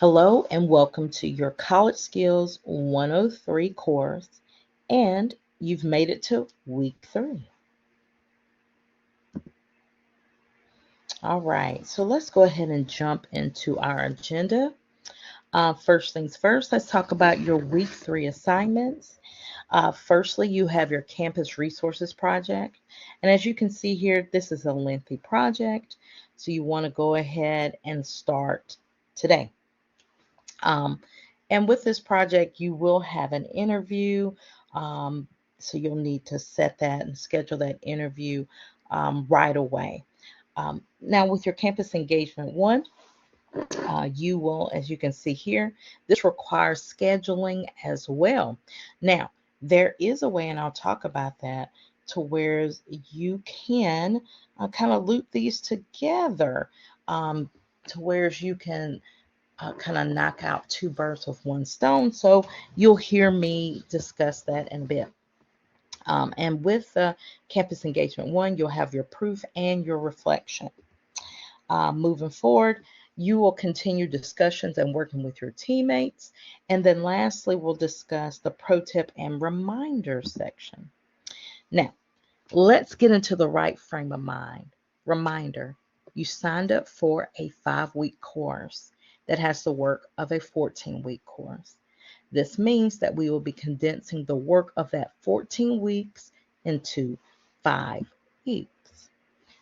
Hello and welcome to your College Skills 103 course, and you've made it to week 3. All right, so let's go ahead and jump into our agenda. First things first, let's talk about your week 3 assignments. Firstly, you have your campus resources project, and as you can see here, this is a lengthy project, so you want to go ahead and start today. Um, and with this project, you will have an interview. Um, so you'll need to set that and schedule that interview right away. Now, with your campus engagement one, you will, as you can see here, this requires scheduling as well. Now, there is a way, and I'll talk about that, to where you can kind of loop these together to where you can kind of knock out two birds with one stone. So you'll hear me discuss that in a bit. And with Campus Engagement 1, you'll have your proof and your reflection. Moving forward, you will continue discussions and working with your teammates. And then lastly, we'll discuss the pro tip and reminder section. Now, let's get into the right frame of mind. Reminder, you signed up for a 5-week course that has the work of a 14-week course. This means that we will be condensing the work of that 14 weeks into 5 weeks.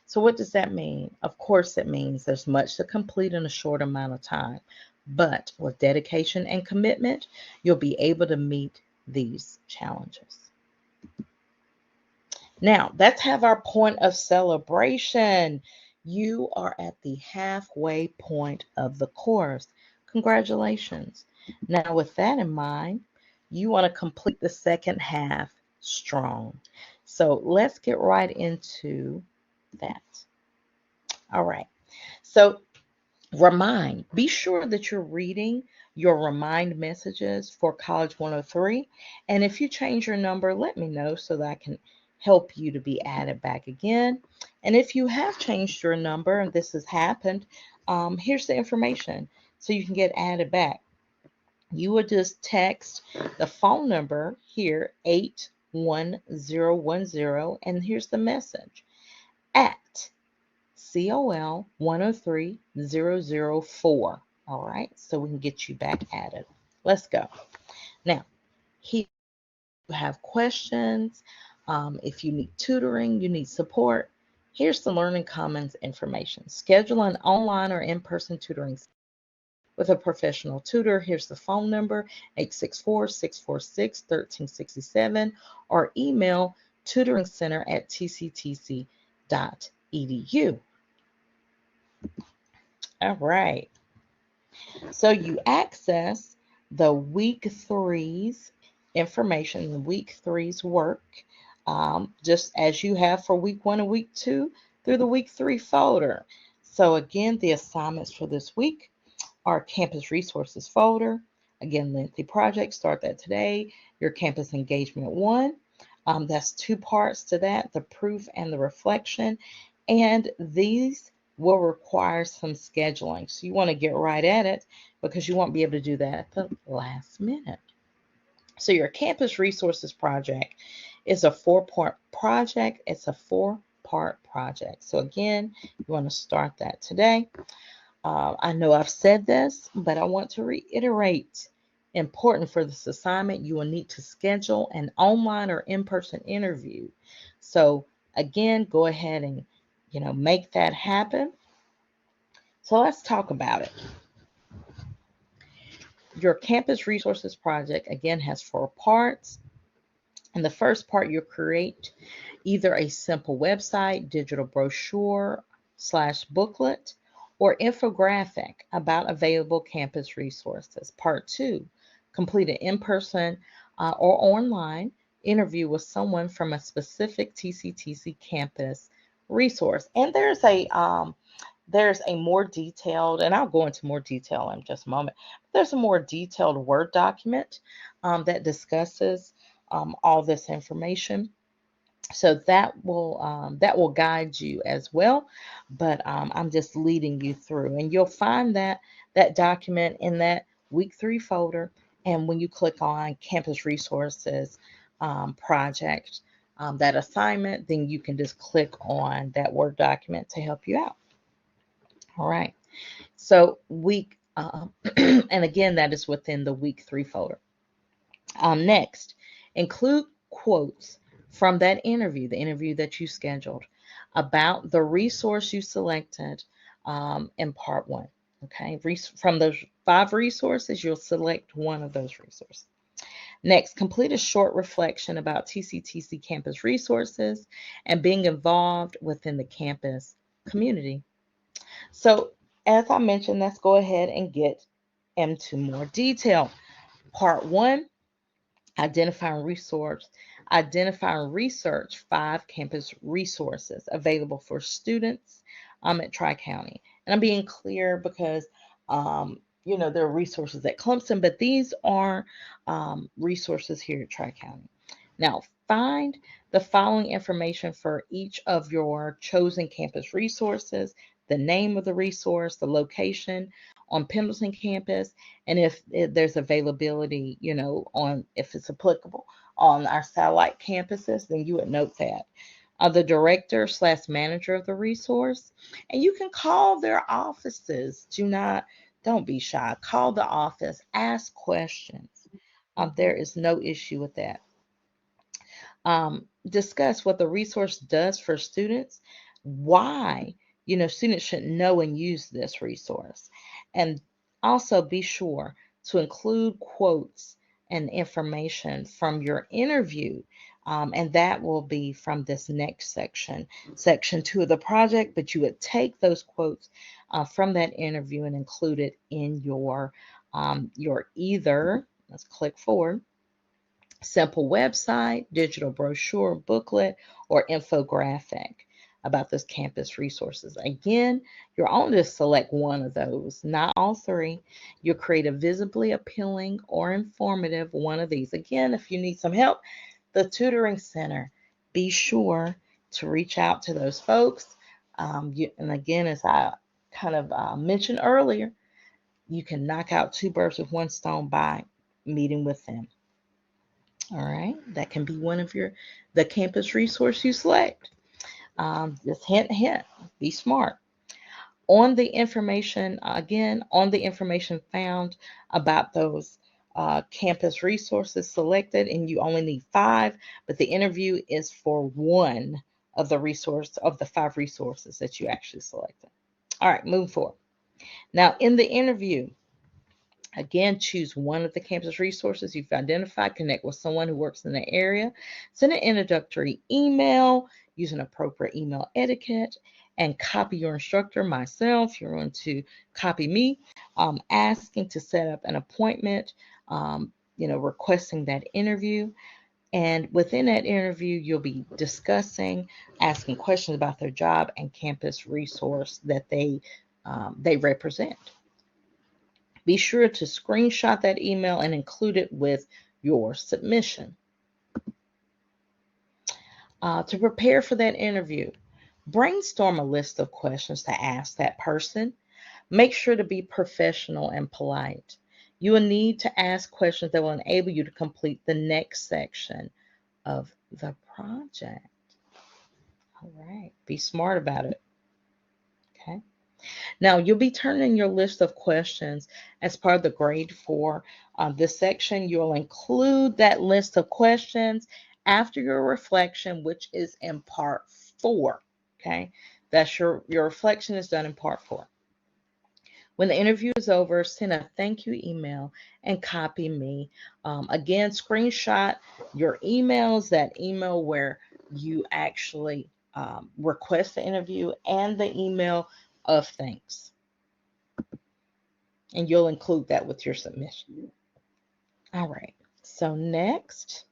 So what does that mean? Of course, it means there's much to complete in a short amount of time. But with dedication and commitment, you'll be able to meet these challenges. Now, let's have our point of celebration. You are at the halfway point of the course. Congratulations. Now, with that in mind, you want to complete the second half strong. So let's get right into that. All right. So be sure that you're reading your remind messages for College 103. And if you change your number, let me know so that I can help you to be added back again. And if you have changed your number and this has happened, here's the information so you can get added back. You would just text the phone number here, 81010, and here's the message at COL 103004. All right, so we can get you back added. Let's go. Now, here you have questions. If you need tutoring, you need support. Here's the Learning Commons information. Schedule an online or in-person tutoring with a professional tutor. Here's the phone number, 864-646-1367, or email tutoringcenter@tctc.edu. All right. So you access the week three's information, the week three's work, just as you have for week 1 and week 2 through the week 3 folder. So again, the assignments for this week are campus resources folder. Again, lengthy project, start that today. Your campus engagement 1. That's 2 parts to that, the proof and the reflection. And these will require some scheduling. So you want to get right at it because you won't be able to do that at the last minute. So your campus resources project is a 4-part project. It's a 4-part project. So again, you want to start that today. I know I've said this, but I want to reiterate. Important for this assignment, you will need to schedule an online or in-person interview. So again, go ahead and make that happen. So let's talk about it. Your campus resources project again has 4 parts. In the first part, you'll create either a simple website, digital brochure / booklet, or infographic about available campus resources. Part 2, complete an in-person or online interview with someone from a specific TCTC campus resource. And there's a more detailed, and I'll go into more detail in just a moment. There's a more detailed Word document that discusses all this information. So that will guide you as well, but I'm just leading you through, and you'll find that document in that week 3 folder. And when you click on campus resources project, that assignment, then you can just click on that Word document to help you out. All right. So week and again, that is within the week 3 folder. Next, include quotes from that interview, the interview that you scheduled, about the resource you selected in part 1. Okay, from those 5 resources, you'll select one of those resources. Next, complete a short reflection about TCTC campus resources and being involved within the campus community. So, as I mentioned, let's go ahead and get into more detail. Part 1, identify and research 5 campus resources available for students at Tri-County. And I'm being clear because there are resources at Clemson, but these are resources here at Tri-County. Now, find the following information for each of your chosen campus resources: the name of the resource, the location on Pendleton campus, and if there's availability, if it's applicable on our satellite campuses, then you would note that. The director/manager of the resource, and you can call their offices. Don't be shy. Call the office, ask questions. There is no issue with that. Discuss what the resource does for students, why students should know and use this resource, and also be sure to include quotes and information from your interview, and that will be from this next section 2 of the project. But you would take those quotes from that interview and include it in your either, let's click forward, simple website, digital brochure, booklet, or infographic about this campus resources. Again, you're only to select one of those, not all 3. You'll create a visibly appealing or informative one of these. Again, if you need some help, the Tutoring Center, be sure to reach out to those folks. And again, as I kind of mentioned earlier, you can knock out 2 birds with 1 stone by meeting with them. All right, that can be one of the campus resource you select. Just hint, be smart. On the information found about those campus resources selected, and you only need 5, but the interview is for one of the 5 resources that you actually selected. All right, moving forward. Now, in the interview, again, choose one of the campus resources you've identified, connect with someone who works in the area, send an introductory email, use an appropriate email etiquette, and copy your instructor, myself. You're going to copy me, asking to set up an appointment, requesting that interview. And within that interview, you'll be asking questions about their job and campus resource that they represent. Be sure to screenshot that email and include it with your submission. To prepare for that interview, brainstorm a list of questions to ask that person. Make sure to be professional and polite. You will need to ask questions that will enable you to complete the next section of the project. All right, be smart about it. Okay. Now, you'll be turning in your list of questions as part of the grade for this section. You'll include that list of questions after your reflection, which is in part 4. Okay, that's your reflection is done in part 4. When the interview is over, send a thank you email and copy me. Again, screenshot your emails, that email where you actually request the interview, and the email of thanks. And you'll include that with your submission. All right. So next,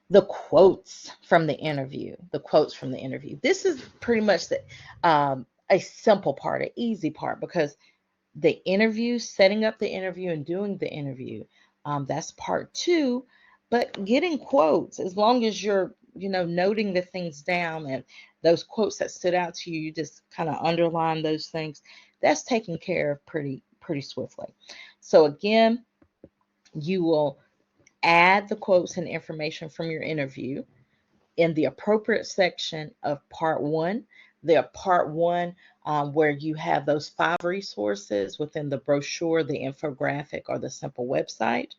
the quotes from the interview. This is pretty much a simple part, an easy part, because the interview, setting up the interview and doing the interview, that's part 2. But getting quotes, as long as you're, noting the things down and those quotes that stood out to you, you just kind of underline those things. That's taken care of pretty swiftly. So again, you will add the quotes and information from your interview in the appropriate section of part one. The part one, where you have those 5 resources within the brochure, the infographic, or the simple website.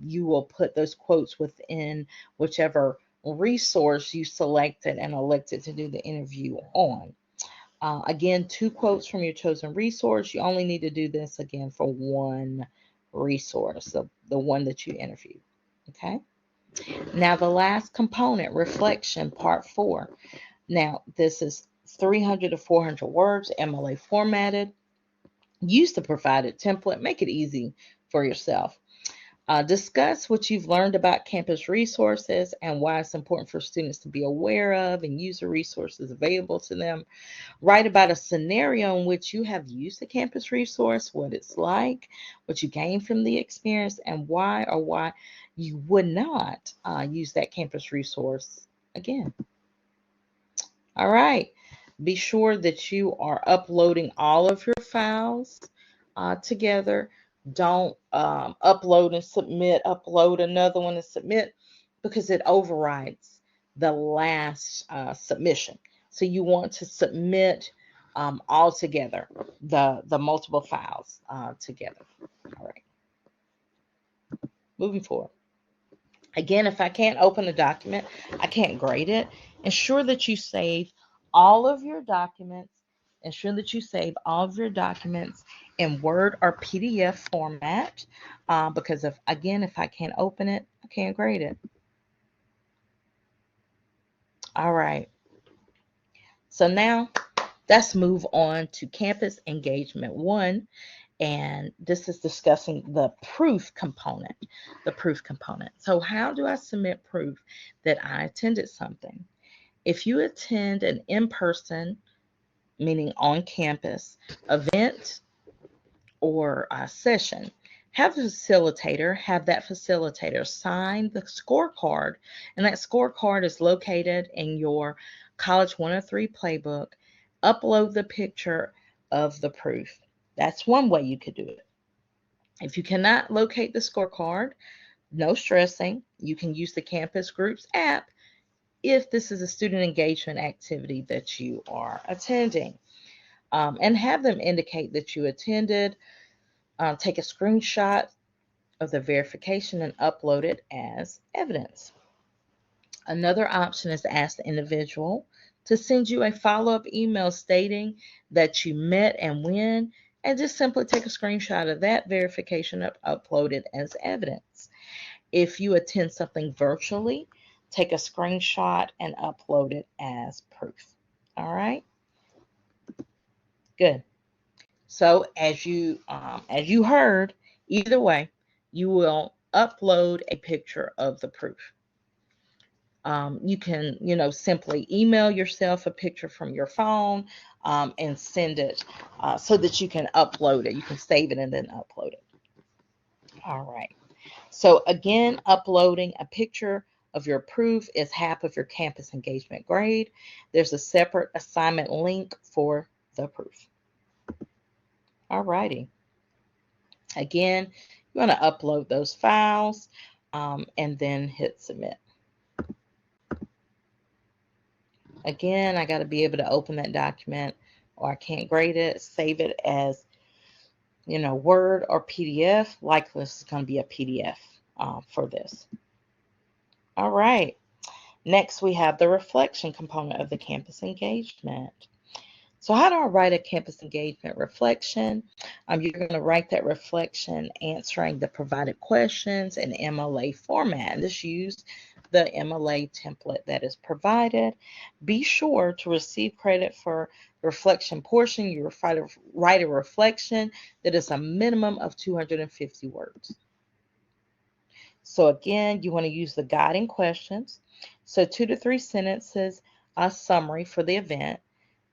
You will put those quotes within whichever resource you selected and elected to do the interview on. Again, 2 quotes from your chosen resource. You only need to do this again for one resource, the one that you interviewed. Okay. Now, the last component, reflection, part 4. Now, this is 300 to 400 words, MLA formatted. Use the provided template. Make it easy for yourself. Discuss what you've learned about campus resources and why it's important for students to be aware of and use the resources available to them. Write about a scenario in which you have used a campus resource, what it's like, what you gained from the experience, and why or why you would not use that campus resource again. All right. Be sure that you are uploading all of your files together. Don't upload and submit, upload another one and submit, because it overrides the last submission. So you want to submit all together, the multiple files together. All right. Moving forward. Again, if I can't open a document, I can't grade it. Ensure that you save all of your documents. Ensure that you save all of your documents in Word or PDF format, because if I can't open it, I can't grade it. All right. So now let's move on to Campus Engagement 1. And this is discussing the proof component. The proof component. So how do I submit proof that I attended something? If you attend an in-person, meaning on campus, event or session, have that facilitator sign the scorecard, and that scorecard is located in your College 103 playbook. Upload the picture of the proof. That's one way you could do it. If you cannot locate the scorecard, no stressing. You can use the Campus Groups app if this is a student engagement activity that you are attending. And have them indicate that you attended. Take a screenshot of the verification and upload it as evidence. Another option is to ask the individual to send you a follow-up email stating that you met and when, and just simply take a screenshot of that verification upload it as evidence. If you attend something virtually, take a screenshot and upload it as proof. All right, good. So as you heard, either way, you will upload a picture of the proof. You can, simply email yourself a picture from your phone and send it so that you can upload it. You can save it and then upload it. All right. So again, uploading a picture of your proof is half of your campus engagement grade. There's a separate assignment link for the proof. All righty. Again, you want to upload those files and then hit submit. Again, I got to be able to open that document, or I can't grade it. Save it as, Word or PDF. Likely this is going to be a PDF for this. All right. Next, we have the reflection component of the campus engagement. So how do I write a campus engagement reflection? You're going to write that reflection answering the provided questions in MLA format. Just use the MLA template that is provided. Be sure to receive credit for the reflection portion. You write a reflection that is a minimum of 250 words. So again, you want to use the guiding questions. So 2 to 3 sentences, a summary for the event.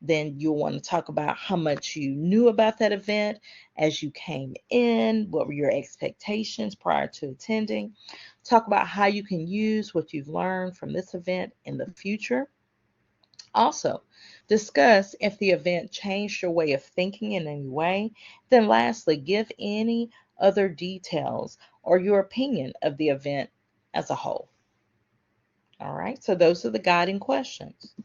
Then you'll want to talk about how much you knew about that event as you came in, what were your expectations prior to attending. Talk about how you can use what you've learned from this event in the future. Also, discuss if the event changed your way of thinking in any way. Then, lastly, give any other details or your opinion of the event as a whole. All right, so those are the guiding questions.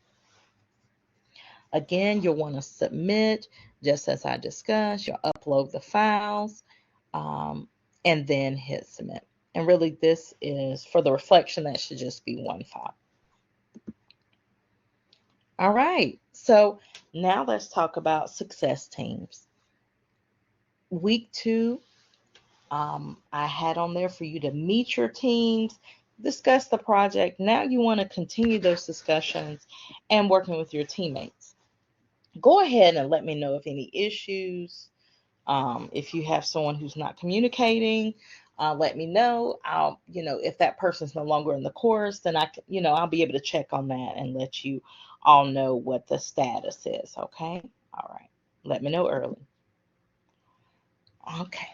Again, you'll want to submit, just as I discussed. You'll upload the files um, and then hit submit. And really, this is for the reflection, that should just be one file. All right, so now let's talk about success teams. Week 2, I had on there for you to meet your teams, discuss the project. Now you want to continue those discussions and working with your teammates. Go ahead and let me know if any issues. If you have someone who's not communicating, let me know. If that person's no longer in the course, then I'll be able to check on that and let you all know what the status is. Okay. All right. Let me know early. Okay.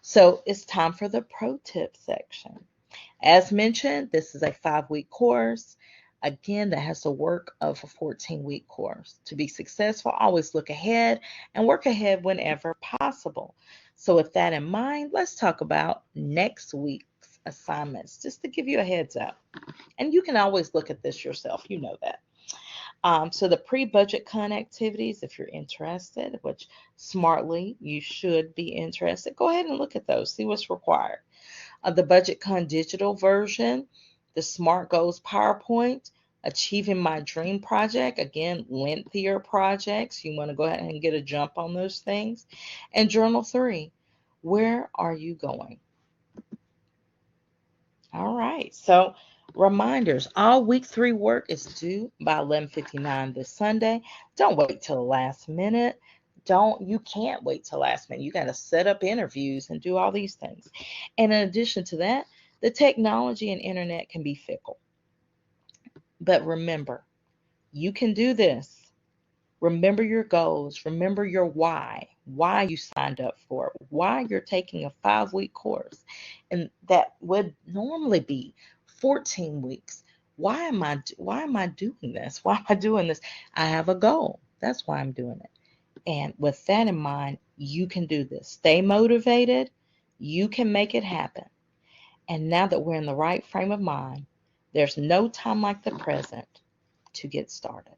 So it's time for the pro tip section. As mentioned, this is a 5-week course. Again, that has the work of a 14-week course. To be successful, always look ahead and work ahead whenever possible. So with that in mind, let's talk about next week's assignments, just to give you a heads up. And you can always look at this yourself. You know that. So the pre-budget con activities, if you're interested, which smartly you should be interested, go ahead and look at those, see what's required. The BudgetCon digital version, the Smart Goals PowerPoint, Achieving My Dream project, again, lengthier projects. You want to go ahead and get a jump on those things. And Journal 3, where are you going? All right, so reminders, all week 3 work is due by 11:59 this Sunday. Don't wait till the last minute. You can't wait till last minute. You got to set up interviews and do all these things. And in addition to that, the technology and internet can be fickle. But remember, you can do this. Remember your goals. Remember your why you signed up for it, why you're taking a 5-week course. And that would normally be 14 weeks. Why am I doing this? Why am I doing this? I have a goal. That's why I'm doing it. And with that in mind, you can do this. Stay motivated. You can make it happen. And now that we're in the right frame of mind, there's no time like the present to get started.